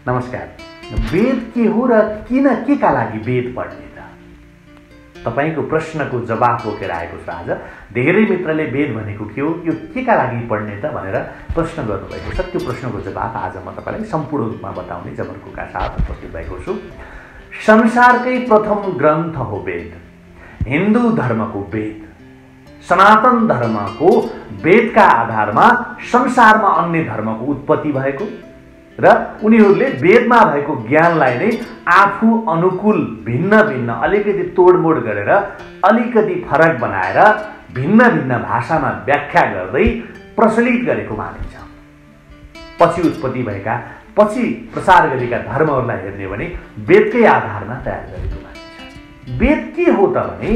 नमस्कार। वेद के हो र किन केका लागि वेद पढ्ने त? तपाईको प्रश्नको जवाफ बोकेर आएको छ आज। धेरै मित्रले वेद भनेको के हो, यो केका लागि पढ्ने त भनेर प्रश्न गर्नुभएको छ। त्यो प्रश्नको जवाफ आज म तपाईलाई सम्पूर्ण रूपमा बताउने जबरकोका साथ उपस्थित भएको छु। संसारकै प्रथम ग्रन्थ हो वेद, हिन्दू धर्मको वेद। सनातन धर्मको वेदका आधारमा संसारमा अन्य धर्मको उत्पत्ति भएको र उनीहरूले वेदमा भएको ज्ञानलाई नै आफू अनुकूल भिन्न भिन्न अलिकति तोडमोड गरेर अलिकति फरक बनाएर भिन्न भिन्न भाषामा व्याख्या गर्दै प्रचलित गरेको मानिन्छ। पछि उत्पत्ति भएका, पछि प्रसार गरेका धर्महरूलाई हेर्ने भने वेदकै आधारमा तयार गरेको मानिन्छ। वेद के हो त भने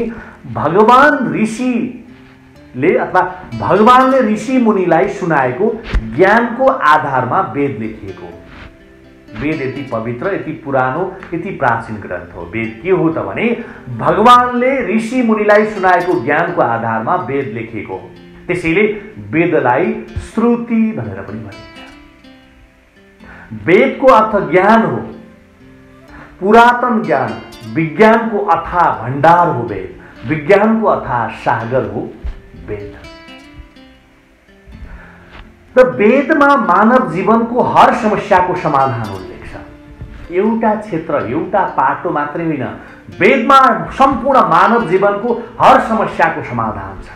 भगवान ऋषिले अथवा भगवानले ऋषि मुनिलाई सुनाएको ज्ञानको आधारमा वेद लेखिएको। वेद यति पवित्र, यति पुरानो, यति प्राचीन ग्रन्थ हो। वेद के हो त भने भगवानले ऋषि मुनिलाई सुनाएको ज्ञानको आधारमा वेद लेखिएको। त्यसैले वेदलाई श्रुति भनेर पनि भनिन्छ। वेदको अर्थ ज्ञान हो, पुरातन ज्ञान, विज्ञानको अथाह भण्डार हो वेद, विज्ञानको अथाह सागर हो वेद। र वेदमा मानव जीवनको हर समस्याको समाधान उल्लेख छ। एउटा क्षेत्र, एउटा पाटो मात्रै होइन, वेदमा सम्पूर्ण मानव जीवनको हर समस्याको समाधान छ।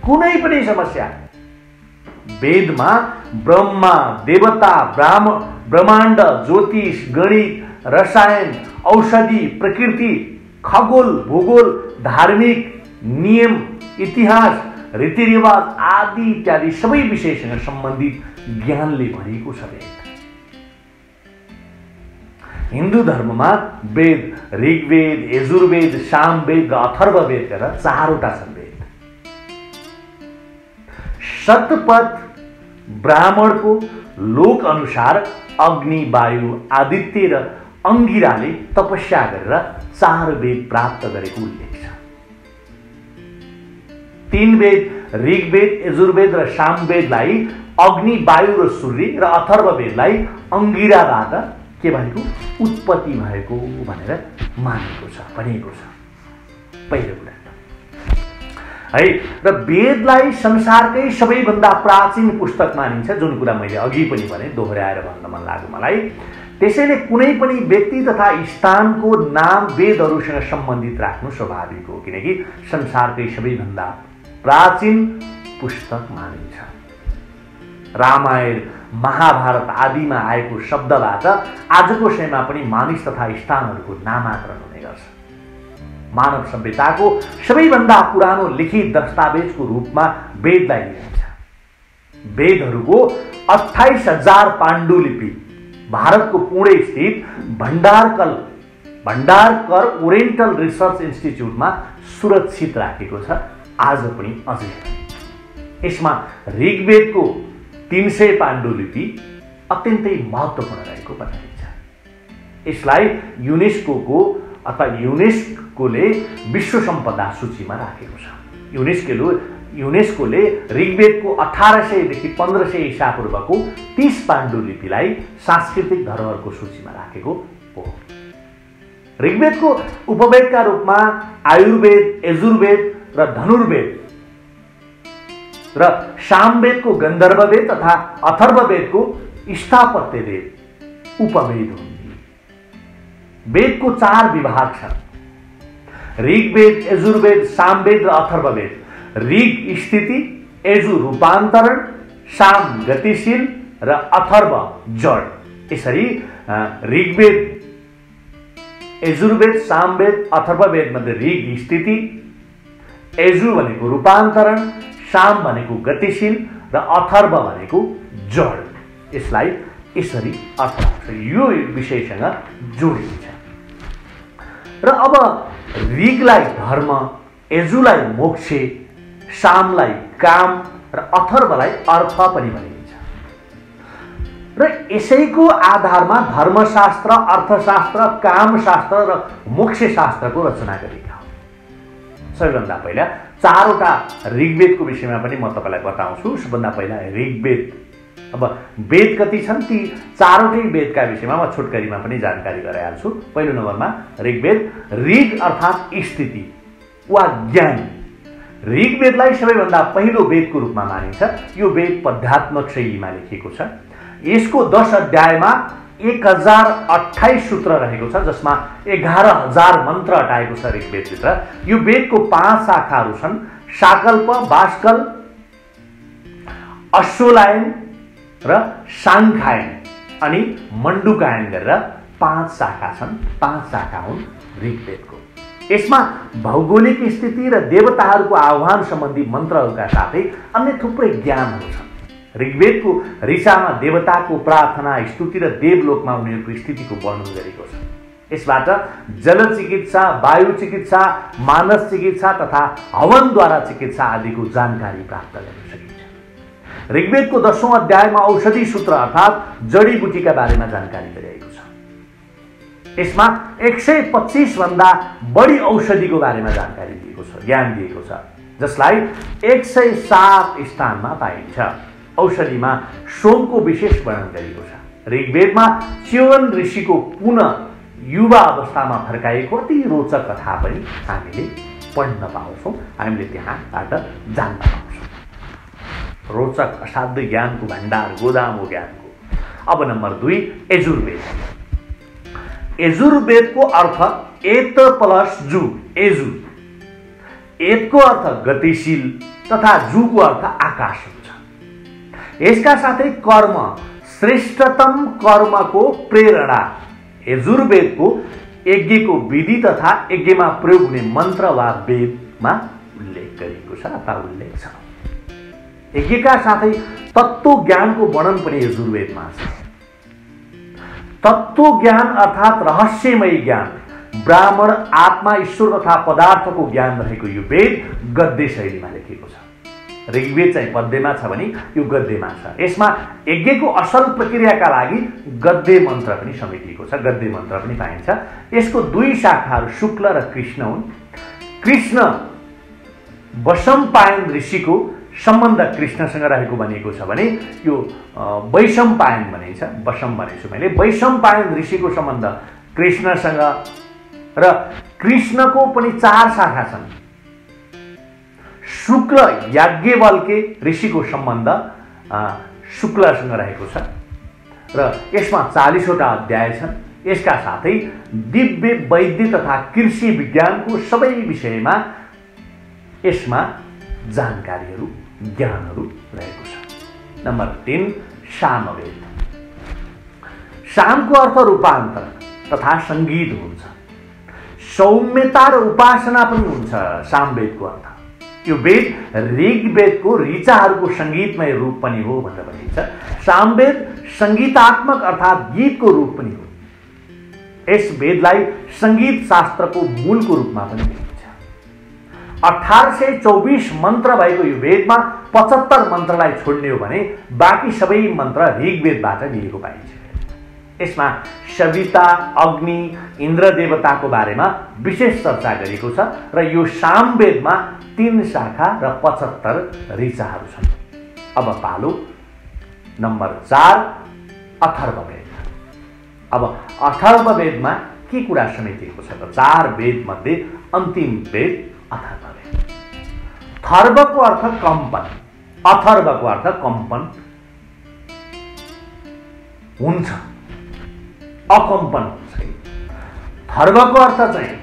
कुनै पनि समस्या वेदमा ब्रह्मा, देवता, ब्रह्माण्ड, ज्योतिष, गणित, रसायन, औषधि, प्रकृति, खगोल, भूगोल, धार्मिक नियम, इतिहास, रीतिरिवाज आदि इत्यादि सबै विषयसँग सम्बन्धित ज्ञानले भरिएको छ वेद। हिन्दू धर्ममा वेद ऋग्वेद, यजुर्वेद, सामवेद र अथर्ववेद गरेर चारवटा छन् वेद। शतपथ ब्राह्मणको लोक अनुसार अग्नि, वायु, आदित्य र अंगिराले तपस्या गरेर 4 वेद प्राप्त गरेको उल्लेख छ। 3 वेद ऋग्वेद, यजुर्वेद र सामवेदलाई अग्नि, वायु र सूर्य र अथर्ववेदलाई अंगिराबाट के भएको उत्पत्ति भएको भनेर मानेको छ, भनिएको छ। पहिलो कुरा है। र वेदलाई संसारकै सबैभन्दा प्राचीन पुस्तक मानिन्छ, जुन कुरा मैले अघि पनि भने, दोहोर्याएर भन्न मन लाग्यो मलाई। त्यसैले कुनै पनि व्यक्ति तथा स्थानको नाम वेदहरूसँग सम्बन्धित राख्नु स्वाभाविक हो, किनकि संसारकै सबैभन्दा प्राचीन पुस्तक मानिन्छ। रामायण, महाभारत आदिमा आएको शब्दबाट आजको समयमा पनि मानिस तथा स्थानहरूको नामाकरण हुने गर्छ। मानव सभ्यताको सबैभन्दा पुरानो लिखित दस्तावेजको रूपमा वेदलाई लिइन्छ। वेदहरूको 28,000 पाण्डुलिपि भारतको पुणे स्थित भण्डारकर ओरिएन्टल रिसर्च इन्स्टिच्युटमा सुरक्षित राखेको छ आज पनि अझै। यसमा ऋग्वेदको 300 पाण्डुलिपि अत्यन्तै महत्त्वपूर्ण रहेको बताइन्छ। यसलाई युनेस्कोले विश्व सम्पदा सूचीमा राखेको छ। युनेस्कोले ऋग्वेदको 1800 देखि 1500 ईसा पूर्वको 30 पाण्डुलिपिलाई सांस्कृतिक धरोहरको सूचीमा राखेको हो। ऋग्वेदको उपवेदका रूपमा आयुर्वेद, यजुर्वेद र धनुर्वेद र सामवेदको गन्धर्ववेद तथा अथर्ववेदको स्थापत्य वेद उपवेद हुन्। वेदको 4 विभाग छन्: ऋग्वेद, यजुर्वेद, सामवेद र अथर्ववेद। ऋग स्थिति, यजु रूपान्तरण, साम गतिशील र अथर्व जड। यसरी ऋग्वेद, यजुर्वेद, सामवेद, अथर्ववेद मध्ये ऋग स्थिति, यजु भनेको रूपान्तरण, साम भनेको गतिशील र अथर्व भनेको जड। यसलाई यसरी अर्थ लाग्छ, यो विषयसँग जोडिन्छ। र अब ऋगलाई धर्म, यजुलाई मोक्ष, सामलाई काम र अथर्वलाई अर्थ पनि भनिन्छ। र यसैको आधारमा धर्मशास्त्र, अर्थशास्त्र, कामशास्त्र र मोक्षशास्त्रको रचना गरिएको हो। सबैभन्दा पहिला 4वटा ऋग्वेदको विषयमा पनि म तपाईलाई बताउँछु। सबभन्दा पहिला ऋग्वेद अब वेद कति छन् ती चारवटै वेदका विषयमा म छोटकरीमा पनि जानकारी गराइहाल्छु। पहिलो नम्बरमा ऋग्वेद, ऋग अर्थात् स्थिति वा ज्ञान। ऋग्वेदलाई सबैभन्दा पहिलो वेदको रूपमा मानिन्छ। यो वेद पद्यात्मक शैलीमा लेखिएको छ। यसको 10 अध्यायमा 1028 सूत्र रहेको छ, जसमा 11000 मन्त्र अटाएको छ ऋग्वेदभित्र। यो वेदको 5 शाखाहरू छन्, शाकल्प, बाष्कल, अश्वलायन र साङ्खायन अनि मण्डुकायन गरेर 5 शाखा छन्। 5 शाखा हुन् ऋग्वेदको। यसमा भौगोलिक स्थिति र देवताहरूको आह्वान सम्बन्धी मन्त्रहरूका साथै अन्य थुप्रै ज्ञानहरू छन्। ऋग्वेदको ऋचामा देवताको प्रार्थना, स्तुति र देवलोकमा उनीहरूको स्थितिको वर्णन गरेको छ। यसबाट जलचिकित्सा, वायु चिकित्सा, मानस चिकित्सा तथा हवनद्वारा चिकित्सा आदिको जानकारी प्राप्त गर्न सकिन्छ। ऋग्वेदको 10औं अध्यायमा औषधि सूत्र अर्थात् जडीबुटीका बारेमा जानकारी गरिएको छ। यसमा 125 भन्दा बढी औषधिको बारेमा जानकारी दिएको छ, ज्ञान दिएको छ, जसलाई 107 स्थानमा पाइन्छ। औषधिमा सोमको विशेष वर्णन गरिएको छ। ऋग्वेदमा च्यवन ऋषिको पुनः युवा अवस्थामा फर्काएको अति रोचक कथा पनि हामीले पढ्न पाउँछौँ, हामीले त्यहाँबाट जान्न पाउँछौँ। रोचक असाध्य ज्ञानको भण्डार, गोदाम हो ज्ञानको। अब नम्बर 2 यजुर्वेद। यजुर्वेदको अर्थ एत प्लस जु, यजु। एतको अर्थ गतिशील तथा जुको अर्थ आकाश हुन्छ। यसका साथै कर्म, श्रेष्ठतम कर्मको प्रेरणा। यजुर्वेदको यज्ञको विधि तथा यज्ञमा प्रयोग हुने मन्त्र वा वेदमा उल्लेख गरिएको छ अथवा उल्लेख छ। यज्ञका साथै तत्त्व ज्ञानको वर्णन पनि यजुर्वेदमा छ। तत्त्व ज्ञान अर्थात् रहस्यमय ज्ञान, ब्राह्मण, आत्मा, ईश्वर तथा पदार्थको ज्ञान रहेको यो वेद गद्य शैलीमा लेखिएको छ। ऋग्वेद चाहिँ पद्यमा छ भने यो गद्यमा छ। यसमा यज्ञको असल प्रक्रियाका लागि गद्य मन्त्र पनि समेटिएको छ, गद्य मन्त्र पनि पाइन्छ। यसको 2 शाखाहरू शुक्ल र कृष्ण हुन्। कृष्ण वैशम्पायन ऋषिको सम्बन्ध कृष्णसँग रहेको भनिएको छ भने यो वैशम्पायन भनिन्छ, वशम भनेछु मैले। वैशम्पायन ऋषिको सम्बन्ध कृष्णसँग र कृष्णको पनि 4 शाखा छन्। शुक्ल याज्ञवल्के ऋषिको सम्बन्ध शुक्लसँग रहेको छ र यसमा 40 वटा अध्याय छन्। यसका साथै दिव्य, वैद्य तथा कृषि विज्ञानको सबै विषयमा यसमा जानकारीहरू, ज्ञानहरू रहेको छ। नम्बर 3 सामवेद। सामको अर्थ रूपान्तरण तथा सङ्गीत हुन्छ। सौम्यता र उपासना पनि हुन्छ सामवेदको अर्थ। यो वेद ऋग्वेदको ऋचाहरूको सङ्गीतमय रूप पनि हो भनेर भनिन्छ। सामवेद सङ्गीतात्मक अर्थात् गीतको रूप पनि हो। यस वेदलाई सङ्गीत शास्त्रको मूलको रूपमा पनि देखिन्छ। 1824 मन्त्र भएको यो वेदमा 75 मन्त्रलाई छोड्ने हो भने बाँकी सबै मन्त्र ऋग्वेदबाट लिएको पाइन्छ। यसमा सविता, अग्नि, इन्द्र देवताको बारेमा विशेष चर्चा गरिएको छ र यो सामवेदमा 3 शाखा र 75 ऋचाहरू छन्। अब पालो नम्बर 4 अथर्ववेद। अब अथर्ववेदमा के कुरा समेटिएको छ त 4 वेद मध्ये अन्तिम वेद अथर्ववेद। थर्वको अर्थ कम्पन, अथर्वको अर्थ कम्पन हुन्छ, अकम्पन हुन्छ। थर्वको अर्थ चाहिँ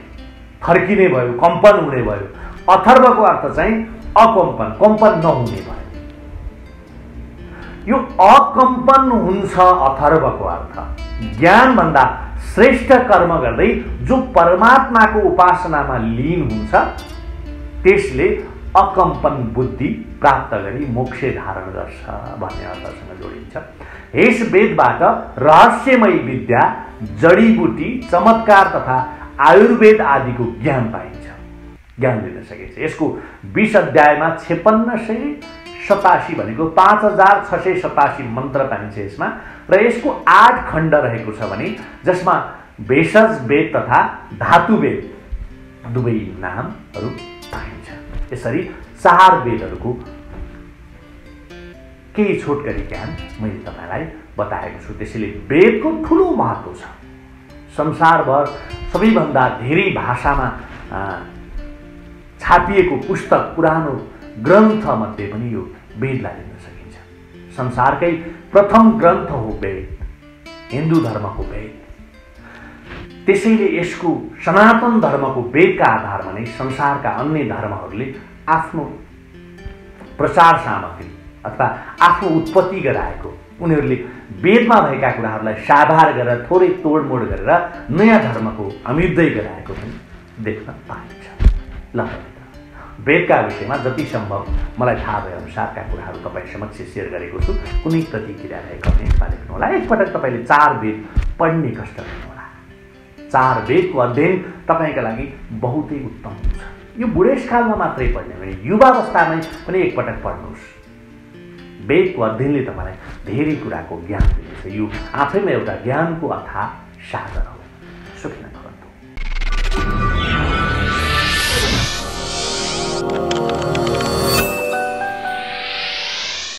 फर्किने भयो, कम्पन हुने भयो। अथर्वको अर्थ चाहिँ अकम्पन, कम्पन नहुने भयो। यो अकम्पन हुन्छ अथर्वको अर्थ। ज्ञानभन्दा श्रेष्ठ कर्म गर्दै जो परमात्माको उपासनामा लीन हुन्छ त्यसले अकम्पन बुद्धि प्राप्त गरी मोक्ष धारण गर्छ भन्ने अर्थसँग जोडिन्छ। यस वेदबाट रहस्यमय विद्या, जडीबुटी, चमत्कार तथा आयुर्वेद आदिको ज्ञान पाइन्छ, ज्ञान दिन सकिन्छ। यसको 20 अध्यायमा 5687 भनेको 5687 मन्त्र पाइन्छ यसमा र यसको 8 खण्ड रहेको छ भने जसमा भेषज वेद तथा धातु वेद दुवै नामहरू पाइन्छ। यसरी 4 वेदहरूको केही छोटकरी ज्ञान मैले तपाईँलाई बताएको छु। त्यसैले वेदको ठुलो महत्त्व छ। संसारभर सबैभन्दा धेरै भाषामा छापिएको पुस्तक, पुरानो ग्रन्थमध्ये पनि यो वेदलाई लिन सकिन्छ। संसारकै प्रथम ग्रन्थ हो वेद, हिन्दू धर्मको वेद। त्यसैले यसको सनातन धर्मको वेदका आधारमा नै संसारका अन्य धर्महरूले आफ्नो प्रचार सामग्री अथवा आफ्नो उत्पत्ति गराएको, उनीहरूले वेदमा भएका कुराहरूलाई साभार गरेर थोरै तोडमोड गरेर नयाँ धर्मको अमिर्दै गराएको पनि देख्न पाइन्छ। ल, वेदका विषयमा जति सम्भव मलाई थाहा भए अनुसारका कुराहरू तपाईँ समक्ष सेयर गरेको छु। कुनै प्रतिक्रिया रहे कमेन्टमा लेख्नुहोला। एकपटक तपाईँले 4 वेद पढ्ने कष्ट गर्नुहोला। 4 वेदको अध्ययन तपाईँका लागि बहुतै उत्तम हुन्छ। यो बुढेसकालमा मात्रै पढ्ने भने युवावस्थामै पनि एकपटक पढ्नुहोस्। वेदको अध्ययनले तपाईँलाई धेरै कुराको ज्ञान दिनेछ। यो आफैमा एउटा ज्ञानको अथाह सागर हो। सुखी